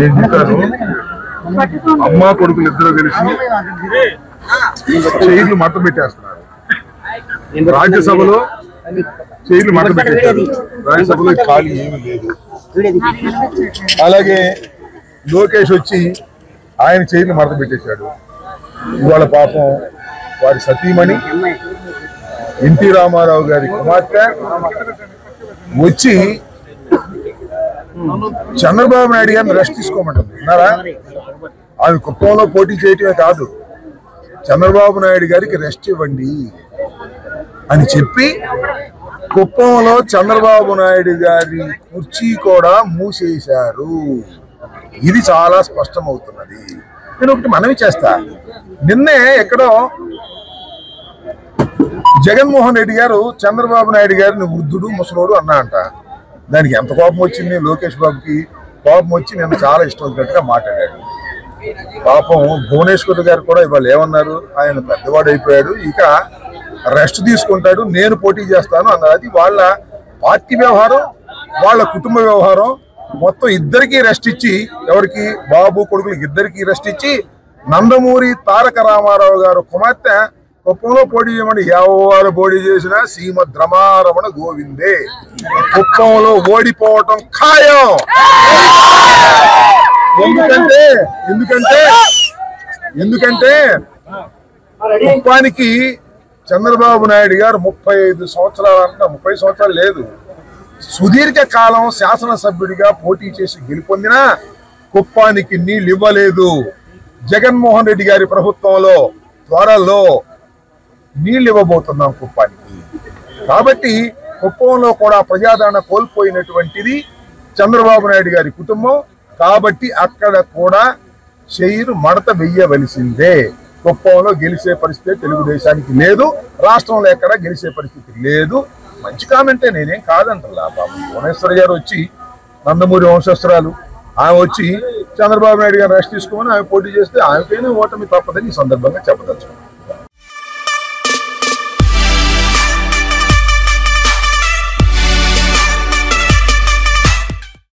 నేను చెప్పాను, అమ్మా కొడుకులు ఇద్దరు కలిసి చైర్లు మట్ట పెట్టేస్తున్నారు. రాజ్యసభలో చైర్లు మట్ట పెట్టేశారు. రాజ్యసభలో ఖాళీ ఏమీ లేదు. అలాగే లోకేష్ వచ్చి ఆయన చైర్లు మడత పెట్టేశాడు. ఇవాళ పాపం వారి సతీమణి ఎన్టీ రామారావు గారి కుమార్తె వచ్చి చంద్రబాబు నాయుడు గారిని రెస్ట్ తీసుకోమంటుంది. విన్నారా? ఆమె కుప్పంలో పోటీ చేయటమే కాదు, చంద్రబాబు నాయుడు గారికి రెస్ట్ ఇవ్వండి అని చెప్పి కుప్పంలో చంద్రబాబు నాయుడు గారి కుర్చీ కూడా మూసేశారు. ఇది చాలా స్పష్టమవుతున్నది. నేను ఒకటి మనవి చేస్తా, నిన్నే ఎక్కడో జగన్మోహన్ రెడ్డి గారు చంద్రబాబు నాయుడు గారిని వృద్ధుడు ముసలోడు అన్నా అంట. దానికి ఎంత కోపం వచ్చింది లోకేష్ బాబుకి? కోపం వచ్చి నేను చాలా ఇష్టం వచ్చినట్టుగా మాట్లాడాడు. పాపం భువనేశ్వర్ గారు కూడా ఇవాళ ఏమన్నారు, ఆయన పెద్దవాడు అయిపోయాడు, ఇక రెస్ట్ తీసుకుంటాడు, నేను పోటీ చేస్తాను అన్నారు. అది వాళ్ళ పార్టీ వ్యవహారం, వాళ్ళ కుటుంబ వ్యవహారం. మొత్తం ఇద్దరికి రెస్ట్ ఇచ్చి, ఎవరికి బాబు కొడుకులకి ఇద్దరికి రెస్ట్ ఇచ్చి, నందమూరి తారక రామారావు గారు కుమార్తె కుప్పంలో పోటీ చేయమని ఎవరు పోటీ చేసినా శ్రీమద్ రమారమణ గోవిందే. కుప్పంలో ఓడిపోవటం ఖాయం. ఎందుకంటే కుప్పానికి చంద్రబాబు నాయుడు గారు 35 సంవత్సరాలు అంట, 30 సంవత్సరాలు లేదు, సుదీర్ఘ కాలం శాసనసభ్యుడిగా పోటీ చేసి గెలుపొందినా కుప్పానికి నీళ్ళు ఇవ్వలేదు. జగన్మోహన్ రెడ్డి గారి ప్రభుత్వంలో త్వరలో నీళ్ళు ఇవ్వబోతున్నాం కుప్పానికి. కాబట్టి కుప్పంలో కూడా ప్రజాదరణ కోల్పోయినటువంటిది చంద్రబాబు నాయుడు గారి కుటుంబం. కాబట్టి అక్కడ కూడా చైరు మడత వెయ్యవలసిందే. కుప్పంలో గెలిచే పరిస్థితి తెలుగుదేశానికి లేదు, రాష్ట్రంలో ఎక్కడ గెలిచే పరిస్థితి లేదు. మంచి కామెంటే, నేనేం కాదంటలా. బాబు భువనేశ్వర్ గారు వచ్చి నందమూరి వంశస్థురాలు, ఆమె వచ్చి చంద్రబాబు నాయుడు గారు రెస్ట్ తీసుకోమని ఆమె పోటీ చేస్తే ఆమెకైనా ఓటమి తప్పదని ఈ సందర్భంగా చెప్పదలుచుకున్నాను.